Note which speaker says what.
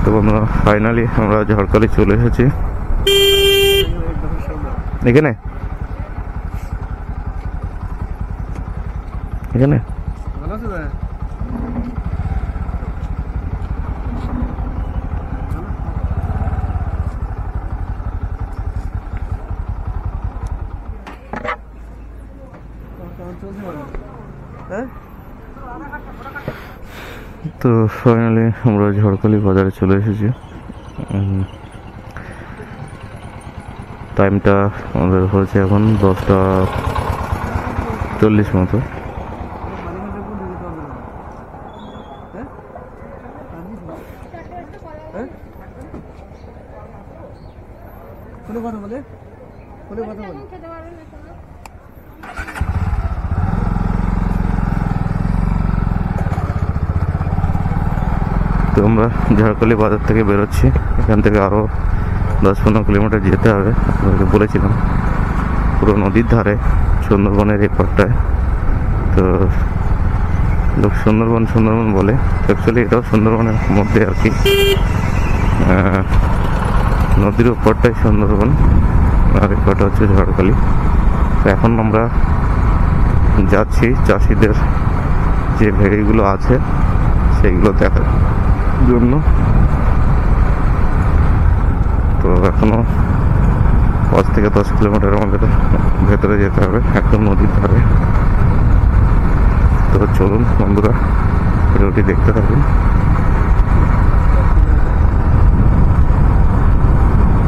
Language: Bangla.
Speaker 1: তো বন্ধুরা ফাইনালি আমরা ঝড়খালি চলে এসেছি। এখানে এখানে তো ফাইনালি আমরা ঝড়খালি বাজারে চলে এসেছি। টাইমটা আমাদের হয়েছে এখন 10:40 মতো। তো আমরা ঝড়খালি বাজার থেকে বেরোচ্ছি। এখান থেকে আরও 10-15 কিলোমিটার যেতে হবে। আপনাদেরকে বলেছিলাম পুরো নদীর ধারে সুন্দরবনের এই পাড়টায়। তো লোক সুন্দরবন বলে, অ্যাকচুয়ালি এটাও সুন্দরবনের মধ্যে আর কি। নদীর ওপরটাই সুন্দরবন আর এই পাড়টা হচ্ছে ঝড়খালি। তো এখন আমরা যাচ্ছি চাষিদের যে ভেড়িগুলো আছে সেগুলো দেখার জন্য। তো এখনো 5 থেকে 10 কিলোমিটার আমাদের ভেতরে যেতে হবে, একদম নদীর ধারে। তো চলুন বন্ধুরা, ভিডিওটি দেখতে থাকুন।